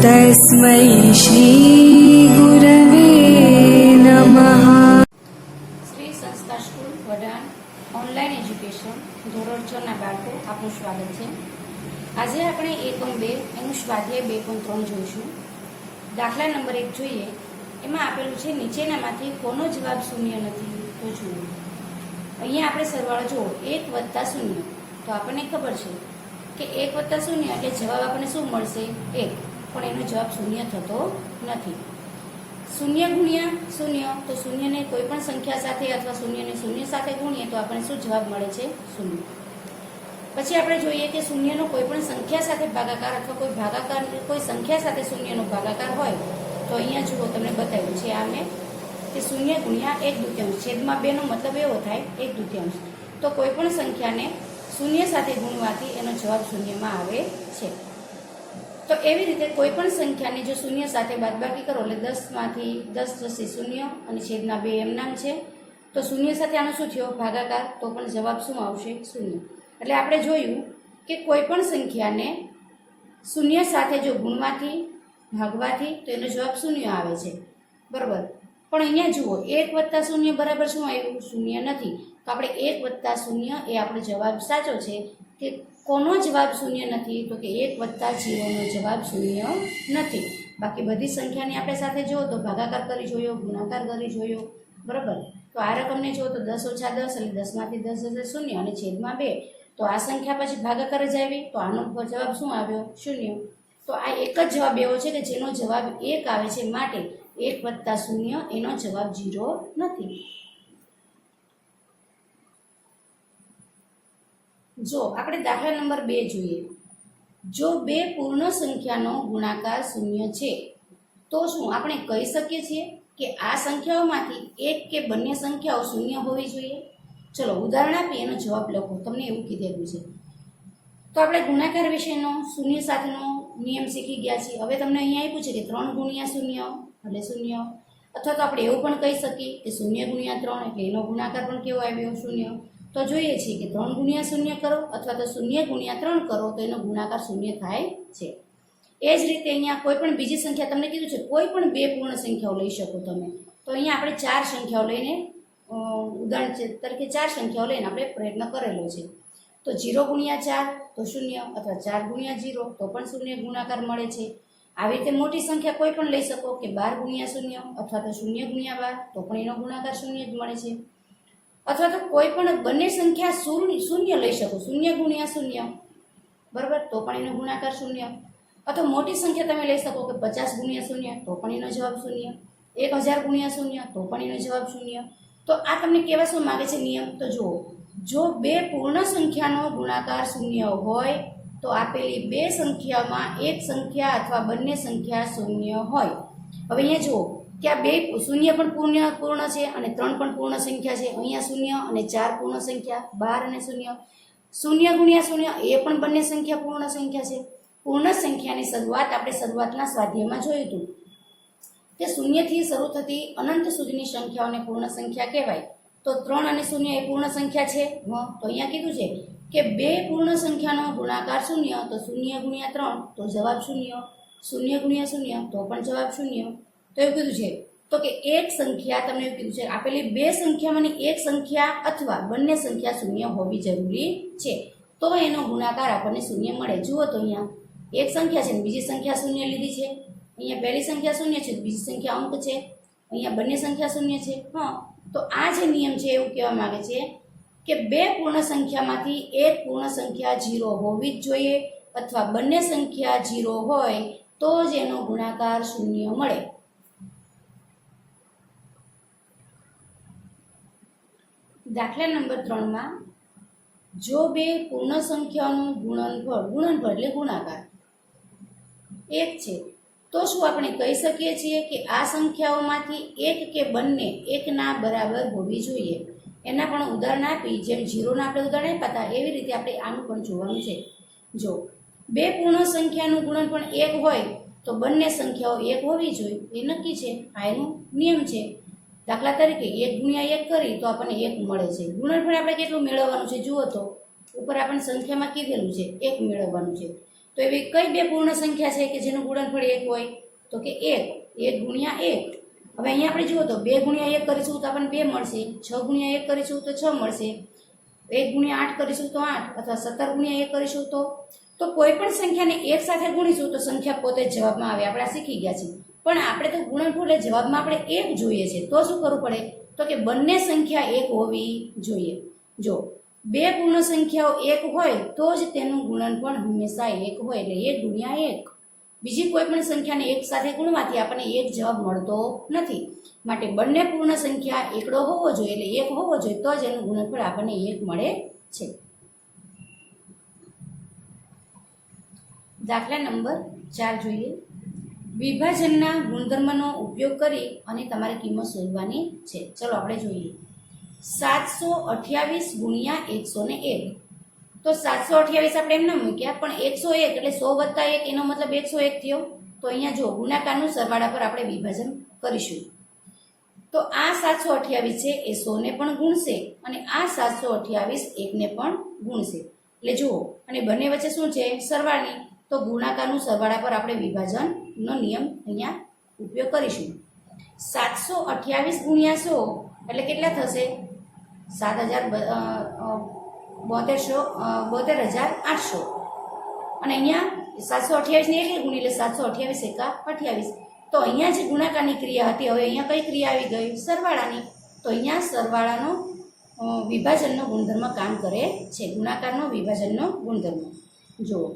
तस्मै श्रीगुरवे नमः। શ્રી સંસ્કાર સ્કૂલ વડાણ ઓનલાઈન એજ્યુકેશન ધોરણ 6 ના બાળકો આપનું સ્વાગત છે। આજે આપણે 1.2 એનું સ્વાધ્યાય 2.3 જોઈશું। દાખલા નંબર 1 જોઈએ। એમાં આપેલું છે નીચેનામાંથી કોનો જવાબ શૂન્ય નથી તો જુઓ। અહીંયા આપણે સરવાળો જુઓ 1 + 0 તો આપણને ખબર છે કે 1 + 0 એટલે જવાબ આપણને શું મળશે 1, પણ એનો જવાબ શૂન્ય થતો નથી। 0 × 0 તો શૂન્યને કોઈ પણ સંખ્યા સાથે અથવા શૂન્યને શૂન્ય સાથે ગુણીએ તો આપણને શું જવાબ મળે છે 0। પછી આપણે જોઈએ કે શૂન્યનો કોઈ પણ સંખ્યા સાથે ભાગાકાર અથવા કોઈ સંખ્યા સાથે શૂન્યનો ભાગાકાર હોય તો અહીંયા જુઓ તમને બતાવ્યું છે આ મેં કે 0 × 1/2 છેદમાં 2 નો મતલબ એવો થાય 1/2 તો કોઈ પણ સંખ્યાને શૂન્ય સાથે ગુણવાથી એનો જવાબ શૂન્યમાં આવે છે। તો એવી રીતે કોઈ પણ સંખ્યાને જો શૂન્ય સાથે બાદબાકી કરો એટલે 10 માંથી 10 જશે શૂન્ય અને છેદના 2 એમ નામ છે તો શૂન્ય સાથે આનો શું થયો ભાગાકાર તો પણ જવાબ શું આવશે શૂન્ય। એટલે આપણે જોયું કે કોઈ પણ સંખ્યાને શૂન્ય સાથે જો ગુણવાથી ભાગવાથી તો એનો જવાબ શૂન્ય આવે છે બરાબર। પણ અહીંયા જુઓ 1 + 0 બરાબર શું આવ્યું શૂન્ય નથી તો આપણે 1 + 0 એ આપણો જવાબ સાચો છે કે કોનો જવાબ શૂન્ય નથી તો કે 1 + 0 નો જવાબ શૂન્ય નથી। બાકી બધી સંખ્યાની આપણે સાથે જુઓ તો ભાગાકાર કરી જોયો ગુણાકાર કરી જોયો બરાબર। તો આ રકમને જુઓ તો 10 - 10 એટલે 10 માંથી 10 જશે શૂન્ય અને છેદમાં 2 તો આ સંખ્યા પછી ભાગાકાર જ આવી તો આનો જવાબ શું આવ્યો શૂન્ય। તો આ એક જ જવાબ એવો છે કે જેનો જવાબ 1 આવે છે માટે 1 + 0 એનો જવાબ 0 નથી। જો આપણે દાખલા નંબર 2 જોઈએ। જો બે પૂર્ણ સંખ્યાનો ગુણાકાર શૂન્ય છે તો શું આપણે કહી શકીએ છીએ કે આ સંખ્યાઓમાંથી એક કે બંને સંખ્યાઓ શૂન્ય હોવી જોઈએ। ચલો ઉદાહરણ આપી એનો જવાબ લખો તમને એવું કીધેલું છે। તો આપણે ગુણાકાર વિશેનો શૂન્ય સાથેનો નિયમ શીખી ગયા છીએ। હવે તમને અહીંયા આપ્યું છે કે 3 × 0 એટલે શૂન્ય અથવા તો આપણે એવું પણ કહી શકીએ કે 0 × 3 એટલે એનો ગુણાકાર પણ કેવો આવ્યો શૂન્ય। તો જોઈએ છીએ કે 3 × 0 કરો અથવા તો 0 × 3 કરો તો એનો ગુણાકાર શૂન્ય થાય છે। એ જ રીતે અહીંયા કોઈ પણ બીજી સંખ્યા તમને કીધું છે કોઈ પણ બે પૂર્ણ સંખ્યાઓ લઈ શકો તમે। તો અહીંયા આપણે 4 સંખ્યાઓ લઈને ઉદાહરણ તરીકે 4 સંખ્યાઓ લઈને આપણે પ્રયત્ન કરેલો છે। તો 0 × 4 તો શૂન્ય અથવા 4 × 0 તો પણ શૂન્ય ગુણાકાર મળે છે। આવી રીતે મોટી સંખ્યા કોઈ પણ લઈ શકો કે 12 × 0 અથવા તો 0 × 12 તો પણ એનો ગુણાકાર શૂન્ય જ મળે છે। અથવા તો કોઈ પણ બંને સંખ્યા શૂન્ય લઈ શકો 0 × 0 બરાબર તો પણ એનો ગુણાકાર શૂન્ય। અથવા મોટી સંખ્યા તમે લઈ શકો કે 50 × 0 તો પણ એનો જવાબ શૂન્ય, 1000 × 0 તો પણ એનો જવાબ શૂન્ય। તો આ તમને કેવા શું માગે છે નિયમ તો જુઓ જો બે પૂર્ણ સંખ્યાનો ગુણાકાર શૂન્ય હોય તો આપેલી બે સંખ્યામાં એક સંખ્યા અથવા બંને સંખ્યા શૂન્ય હોય। હવે અહીંયા જુઓ કે આ બે શૂન્ય પણ પૂર્ણ છે અને 3 પણ પૂર્ણ સંખ્યા છે। અહીંયા શૂન્ય અને 4 પૂર્ણ સંખ્યા 12 અને શૂન્ય 0 × 0 એ પણ બંને સંખ્યા પૂર્ણ સંખ્યા છે। પૂર્ણ સંખ્યાની શરૂઆત આપણે શરૂઆતના સ્વાધ્યાયમાં જોયું હતું કે શૂન્યથી શરૂ થતી અનંત સુધીની સંખ્યાઓને પૂર્ણ સંખ્યા કહેવાય। તો 3 અને 0 એ પૂર્ણ સંખ્યા છે। તો અહીંયા કીધું છે કે બે પૂર્ણ સંખ્યાનો ગુણાકાર શૂન્ય તો 0 × 3 તો જવાબ શૂન્ય, 0 × 0 તો પણ જવાબ શૂન્ય। તો એવું કીધું છે તો કે એક સંખ્યા તમને એવું કીધું છે આપેલી બે સંખ્યામાંની એક સંખ્યા અથવા બંને સંખ્યા શૂન્ય હોવી જરૂરી છે તો એનો ગુણાકાર આપણને શૂન્ય મળે। જુઓ તો અહીંયા એક સંખ્યા છે ને બીજી સંખ્યા શૂન્ય લીધી છે। અહીંયા પહેલી સંખ્યા શૂન્ય છે બીજી સંખ્યા અંક છે, અહીંયા બંને સંખ્યા શૂન્ય છે। તો આ જે નિયમ છે એવું કહેવા માંગે છે કે બે પૂર્ણ સંખ્યામાંથી એક પૂર્ણ સંખ્યા 0 હોવી જ જોઈએ અથવા બંને સંખ્યા 0 હોય તો જ એનો ગુણાકાર શૂન્ય મળે। દાખલા નંબર 3 માં જો બે પૂર્ણ સંખ્યાઓનું ગુણનફળ એટલે ગુણાકાર 1 છે તો શું આપણે કહી શકીએ છીએ કે આ સંખ્યાઓમાંથી એક કે બંને એકના બરાબર હોવી જોઈએ। એના પણ ઉદાહરણ આપી જેમ 0ના આપણે ઉદાહરણ આપ્યા હતા એવી રીતે આપણે આનું પણ જોવાનું છે। જો બે પૂર્ણ સંખ્યાનું ગુણનફળ 1 હોય તો બંને સંખ્યાઓ 1 હોવી જોઈએ એ નક્કી છે, આ એનો નિયમ છે। દાખલા તરીકે 1 × 1 કરી તો આપણને 1 મળે છે। ગુણનફળ આપણે કેટલું મેળવવાનું છે જુઓ તો ઉપર આપણને સંખ્યામાં કીધેલું છે 1 મેળવવાનું છે। તો એવી કઈ બે પૂર્ણ સંખ્યા છે કે જેનું ગુણનફળ 1 હોય? તો કે 1 ગુણ્યા 1. હવે અહીંયા આપણે જુઓ તો 2 ગુણ્યા 1 કરીશું તો આપણને 2 મળશે, 6 ગુણ્યા 1 કરીશું તો 6 મળશે, 1 ગુણ્યા 8 કરીશું તો 8, અથવા 17 ગુણ્યા 1 કરીશું તો કોઈ પણ સંખ્યાને 1 સાથે ગુણીશું તો સંખ્યા પોતે જ જવાબમાં આવે. આપણે આ શીખી ગયા છીએ. પણ આપણે તો ગુણનફળ એટલે જવાબમાં આપણે 1 જોઈએ છે, તો શું કરવું પડે? તો કે બંને સંખ્યા 1 હોવી જોઈએ. જો બે પૂર્ણ સંખ્યાઓ 1 હોય તો જ તેનું ગુણનફળ હંમેશા 1 હોય, એટલે 1 ગુણ્યા 1. બીજી કોઈ પણ સંખ્યાને 1 સાથે ગુણવાથી આપણને 1 જવાબ મળતો નથી. માટે બંને પૂર્ણ સંખ્યા એકડો હોવો જોઈએ, એટલે 1 હોવો જોઈએ, તો જ એનું ગુણનફળ આપણને 1 મળે છે. દાખલા નંબર 4 જોઈએ. વિભાજનના ગુણધર્મનો ઉપયોગ કરી અને તમારે કિંમત શોધવાની છે. ચલો આપણે જોઈએ. 728 ગુણ્યા 101. તો 728 આપણે એમ ના મૂક્યા, પણ 101 એટલે 100 વત્તા 1 એનો મતલબ 101 થયો. તો અહીંયા જો ગુણાકારનું સરવાળા પર આપણે વિભાજન કરીશું. તો આ 728 છે એ 100 ને પણ ગુણશે અને આ 728 1 ને પણ ગુણશે. એટલે જુઓ, અને બંને વચ્ચે શું છે? સરવાળની. તો ગુણાકારનું સરવાળા પર આપણે વિભાજનનો નિયમ અહીંયા ઉપયોગ કરીશું. 728 ગુણ્યા 100 એટલે કેટલા થશે? 72,800. અને અહીંયા 728 ને એટલે ગુણી, એટલે 728 એકા 28. તો અહીંયા જે ગુણાકારની ક્રિયા હતી, હવે અહીંયા કઈ ક્રિયા આવી ગઈ? સરવાળાની. તો અહીંયા સરવાળાનો વિભાજનનો ગુણધર્મ કામ કરે છે, ગુણાકારનો વિભાજનનો ગુણધર્મ. જુઓ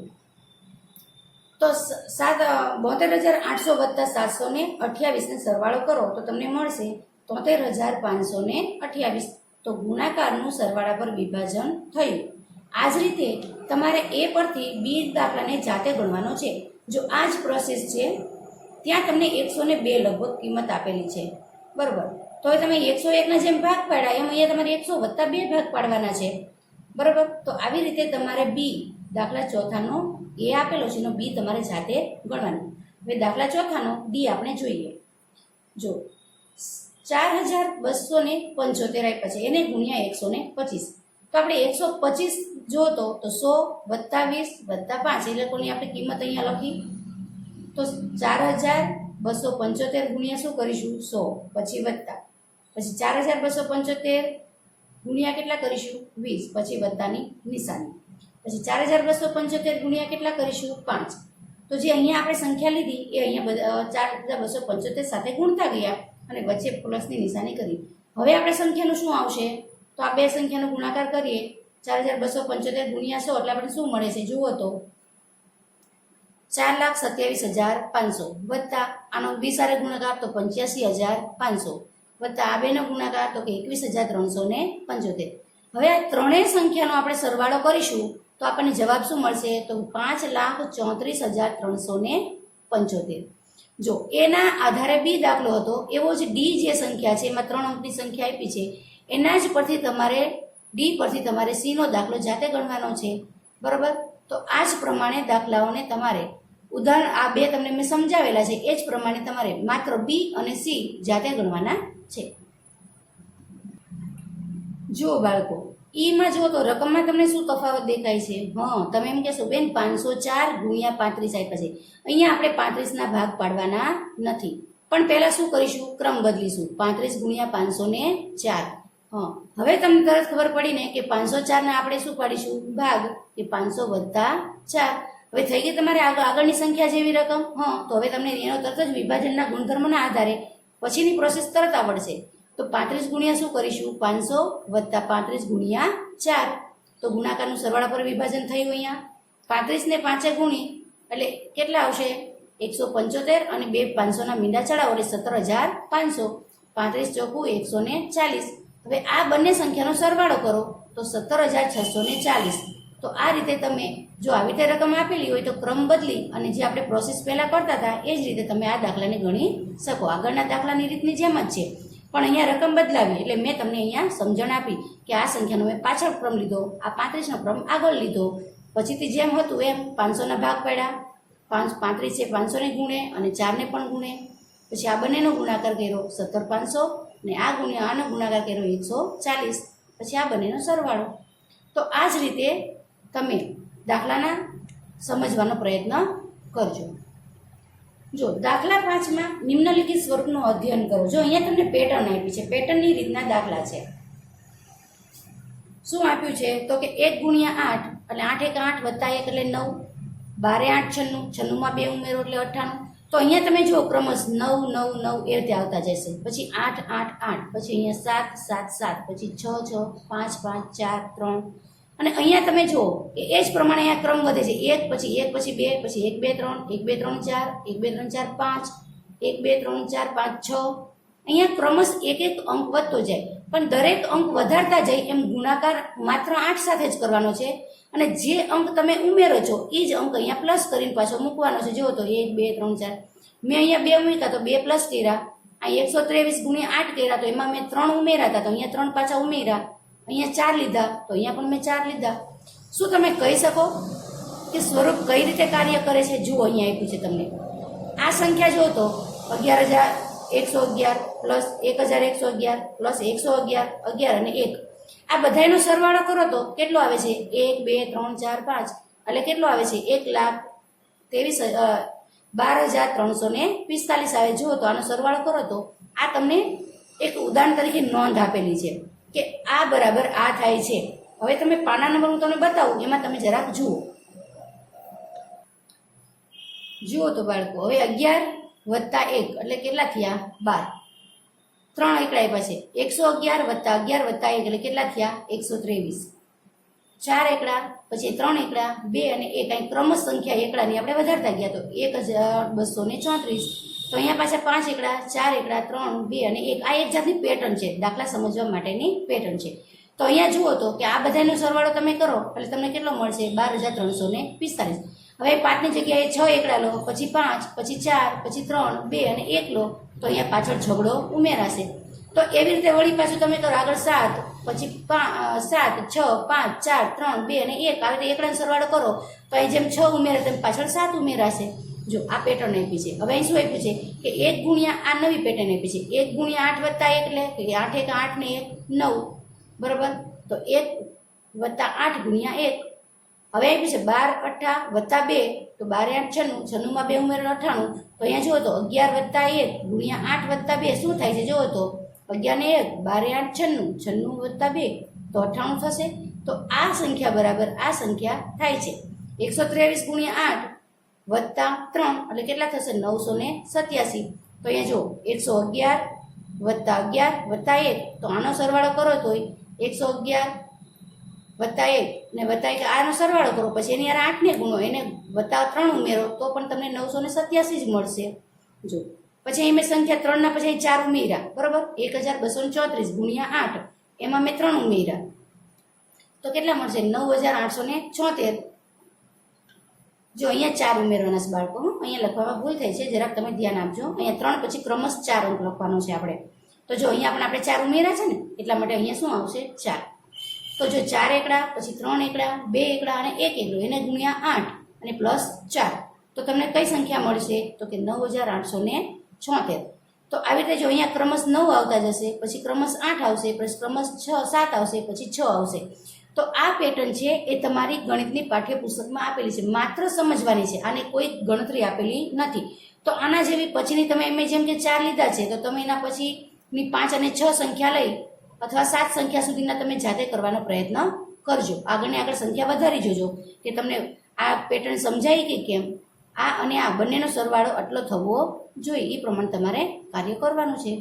તો 72,800 વત્તા 728 ને સરવાળો કરો તો તમને મળશે 73,528. તો ગુણાકારનું સરવાળા પર વિભાજન થયું. આ જ રીતે તમારે એ પરથી બી દાખલાને જાતે ગણવાનો છે. જો આ જ પ્રોસેસ છે, ત્યાં તમને 102 લગભગ કિંમત આપેલી છે, બરાબર. તો હવે તમે 101ના જેમ ભાગ પાડ્યા એમ અહીંયા તમારે 100 વત્તા 2 ભાગ પાડવાના છે, બરાબર. તો આવી રીતે તમારે બી દાખલા ચોથાનો એ આપેલો છે એનો બી તમારે જાતે ગણવાનો. હવે દાખલા ચોથાનો ડી આપણે જોઈએ. જો 4,275 આપ્યા છે, એને ગુણ્યા 125. તો આપણે 125 જોતો તો 100 વત્તા 20 વત્તા 5 એ લોકોની આપણે કિંમત અહીંયા લખી. તો 4,275 ગુણ્યા શું કરીશું? 100, પછી વત્તા, પછી 4,275 ગુણ્યા કેટલા કરીશું? 20, પછી વત્તાની નિશાની, પછી 4,275 ગુણ્યા કેટલા કરીશું? 5. તો જે અહીંયા આપણે સંખ્યા લીધી એ અહીંયા 4,275 સાથે ગુણતા ગયા અને વચ્ચે પ્લસની નિશાની કરી. હવે આપણે સંખ્યાનું શું આવશે? તો આ બે સંખ્યાનો ગુણાકાર કરીએ. 4,275 ગુણ્યા 100 એટલે આપણે શું મળે છે? જુઓ તો 4,27,500 વત્તા આનો 20 સાથે ગુણાકાર તો 85,500 વત્તા આ બેનો ગુણાકાર તો કે 21,375. હવે આ ત્રણેય સંખ્યાનો આપણે સરવાળો કરીશું તો આપણને જવાબ શું મળશે? તો 5,34,375. જો એના આધારે બી દાખલો હતો, એવો જ ડી જે સંખ્યા છે એમાં 3 અંકની સંખ્યા આપી છે, એના જ પરથી તમારે ડી પરથી તમારે સીનો દાખલો જાતે ગણવાનો છે, બરાબર. તો આ જ પ્રમાણે દાખલાઓને તમારે ઉદાહરણ આ બે તમને મેં સમજાવેલા છે એ જ પ્રમાણે તમારે માત્ર બી અને સી જાતે ગણવાના છે. જુઓ બાળકો, ઈમાં જુઓ તો રકમમાં તમને શું તફાવત દેખાય છે? હા, તમે એમ કહેશો બેન 504 ગુણ્યા 35 આપ્યા છે. અહીંયા આપણે 35ના ભાગ પાડવાના નથી, પણ પહેલાં શું કરીશું? ક્રમ બદલીશું. 35 ગુણ્યા 504. હા, હવે તમને તરત ખબર પડી ને કે 504ના આપણે શું પાડીશું? ભાગ, કે 500 વત્તા 4. હવે થઈ ગઈ તમારે આગળની સંખ્યા જેવી રકમ. હા, તો હવે તમને એનો તરત જ વિભાજનના ગુણધર્મના આધારે પછીની પ્રોસેસ તરત આવડશે. તો 35 ગુણ્યા શું કરીશું? 500 વત્તા 35 ગુણ્યા 4. તો ગુણાકારનું સરવાળા પર વિભાજન થયું. અહીંયા 35 ને 5 ગુણી એટલે કેટલા આવશે? 175 અને 2 500ના મીંડા ચડાવો એટલે 17,500. 35 ચોખ્ખું 140. હવે આ બંને સંખ્યાનો સરવાળો કરો તો 17,640. તો આ રીતે તમે જો આવી રીતે રકમ આપેલી હોય તો ક્રમ બદલી અને જે આપણે પ્રોસેસ પહેલાં કરતા હતા એ જ રીતે તમે આ દાખલાને ગણી શકો. આગળના દાખલાની રીતની જેમ જ છે, પણ અહીંયા રકમ બદલાવી એટલે મેં તમને અહીંયા સમજણ આપી કે આ સંખ્યાનો મેં પાછળ ક્રમ લીધો, આ 35નો ક્રમ આગળ લીધો, પછીથી જેમ હતું એમ 500ના ભાગ પાડ્યા. 35 છે 500ને ગુણે અને 4ને પણ ગુણે, પછી આ બંનેનો ગુણાકાર કર્યો 17,500 અને આ ગુણ્યા આનો ગુણાકાર કર્યો 140, પછી આ બંનેનો સરવાળો. તો આ જ રીતે તમે દાખલાના સમજવાનો પ્રયત્ન કરજો. જો દાખલા 5માં નિમ્નલિખિત સ્વરૂપનું અધ્યયન કરો. જો અહીંયા તમને પેટર્ન આપી છે, પેટર્નની રીતના દાખલા છે. શું આપ્યું છે તો કે 1 ગુણ્યા 8 એટલે 8 1 8 વત્તા 1 એટલે 9, 12 8 96, 96માં 2 ઉમેરો એટલે 98. તો અહીંયા તમે જુઓ ક્રમશ 9 9 9 એ રીતે આવતા જશે. પછી 8 8 8, પછી અહીંયા 7 7 7, પછી 6 6 5 5 4 3. અને અહીંયા તમે જુઓ કે એ જ પ્રમાણે અહીંયા ક્રમ વધે છે. 1 પછી 1 પછી 2 પછી 1 2 3 1 2 3 4 1 2 3 4 5 1 2 3 4 5 6. અહીંયા ક્રમશ એક એક અંક વધતો જાય, પણ દરેક અંક વધારતા જાય એમ ગુણાકાર માત્ર 8 સાથે જ કરવાનો છે. અને જે અંક તમે ઉમેરો છો એ જ અંક અહીંયા પ્લસ કરીને પાછો મૂકવાનો છે. જુઓ તો 1 2 3 4, મેં અહીંયા 2 મૂક્યા તો 2 પ્લસ કર્યા. અહીં 123 ગુણ્યા 8 કર્યા તો એમાં મેં 3 ઉમેર્યા હતા, તો અહીંયા 3 પાછા ઉમેર્યા. અહીંયા 4 લીધા તો અહીંયા પણ મેં 4 લીધા. શું તમે કહી શકો કે સ્વરૂપ કઈ રીતે કાર્ય કરે છે? જુઓ અહીંયા આપ્યું છે તમને. આ સંખ્યા જો તો 11,111 પ્લસ 1,111 પ્લસ 111 11 અને 1, આ બધાનો સરવાળો કરો તો કેટલો આવે છે? 1 2 3 4 5 એટલે કેટલો આવે છે? 1,12,345 આવે. જુઓ તો આનો સરવાળો કરો તો આ તમને એક ઉદાહરણ તરીકે નોંધ આપેલી છે કે આ બરાબર આ થાય છે. હવે તમે પાના નંબર હું તમને બતાવું, એમાં તમે જરાક જુઓ તો બાળકો, હવે 11 વત્તા 1 એટલે કેટલા થયા? 12. 3 એકડા આપ્યા છે. 111 વત્તા 11 વત્તા 1 એટલે કેટલા થયા? 123. 4 એકડા, પછી 3 એકડા, 2 અને 1. અહીં ક્રમ સંખ્યા એકડાની આપણે વધારતા ગયા તો 1,234. તો અહીંયા પાછા 5 એકડા, 4 એકડા, 3 2 અને 1. આ એક જાતની પેટર્ન છે, દાખલા સમજવા માટેની પેટર્ન છે. તો અહીંયા જુઓ તો કે આ બધાનો સરવાળો તમે કરો એટલે તમને કેટલો મળશે? 12,345. હવે 5ની જગ્યાએ 6 એકડા લો, પછી 5, પછી 4, પછી 3 2 અને 1 લો, તો અહીંયા પાછળ ઝઘડો ઉમેરાશે. તો એવી રીતે વળી પાછું તમે કરો આગળ 7, પછી 7 6 5 4 3 2 અને 1. આવી રીતે એકડાનો સરવાળો કરો તો અહીં જેમ 6 ઉમેરે તેમ પાછળ 7 ઉમેરાશે. જો આ પેટર્ન આપી છે. હવે અહીં શું આપ્યું છે કે 1 ગુણ્યા આ નવી પેટર્ન આપી છે. 1 ગુણ્યા 8 વત્તા 1 એટલે કે 8 1 8 ને 1 9, બરાબર. તો 1 વત્તા 8 ગુણ્યા 1. હવે આપ્યું છે 12 8 વત્તા 2, તો 12 8 96, 96માં 2 ઉમેરો 98. તો અહીંયા જુઓ તો 11 વત્તા 1 ગુણ્યા 8 વત્તા 2 શું થાય છે? જુઓ તો 11 ને 1 12 8 96, 96 વત્તા 2 તો 98 થશે. તો આ સંખ્યા બરાબર આ સંખ્યા થાય છે. 123 ગુણ્યા 8 વત્તા 3 એટલે કેટલા થશે? 987. તો અહીંયા જો 111 વત્તા 11 વત્તા 1, તો આનો સરવાળો કરો તો 111 વત્તા 1 ને વત્તા 1 આનો સરવાળો કરો, પછી એની યાર 8 ને ગુણો, એને વત્તા 3 ઉમેરો તો પણ તમને 987 જ મળશે. જો પછી અહીં મેં સંખ્યા 3 ના પછી 4 ઉમેર્યા, બરાબર. 1,234 ગુણ્યા 8, એમાં મેં 3 ઉમેર્યા તો કેટલા મળશે? 9,876. જો અહીંયા 4 ઉમેરવાના છે બાળકો, અહીંયા લખવામાં ભૂલ થઈ છે, જરાક તમે ધ્યાન આપજો. અહીંયા 3 પછી ક્રમશ 4 અંક લખવાનો છે આપણે. તો જો અહીંયા આપણે 4 ઉમેર્યા છે ને એટલા માટે અહીંયા શું આવશે? 4. તો જો 4 એકડા, પછી 3 એકડા, 2 એકડા અને 1 એકડો, એને ગુણ્યા 8 અને પ્લસ 4, તો તમને કઈ સંખ્યા મળશે? તો કે 9,876. તો આવી રીતે જો અહીંયા ક્રમશ 9 આવતા જશે, પછી ક્રમશ 8 આવશે, પછી ક્રમશ 7 આવશે, પછી 6 આવશે. તો આ પેટર્ન છે એ તમારી ગણિતની પાઠ્યપુસ્તકમાં આપેલી છે, માત્ર સમજવાની છે, આને કોઈ ગણતરી આપેલી નથી. તો આના જેવી પછીની તમે એમ જેમ કે 4 લીધા છે તો તમે એના પછીની 5 અને 6 સંખ્યા લઈ અથવા 7 સંખ્યા સુધીના તમે જાતે કરવાનો પ્રયત્ન કરજો. આગળને આગળ સંખ્યા વધારી જોજો કે તમને આ પેટર્ન સમજાય કે કેમ. આ અને આ બંનેનો સરવાળો આટલો થવો જોઈએ, એ પ્રમાણે તમારે કાર્ય કરવાનું છે.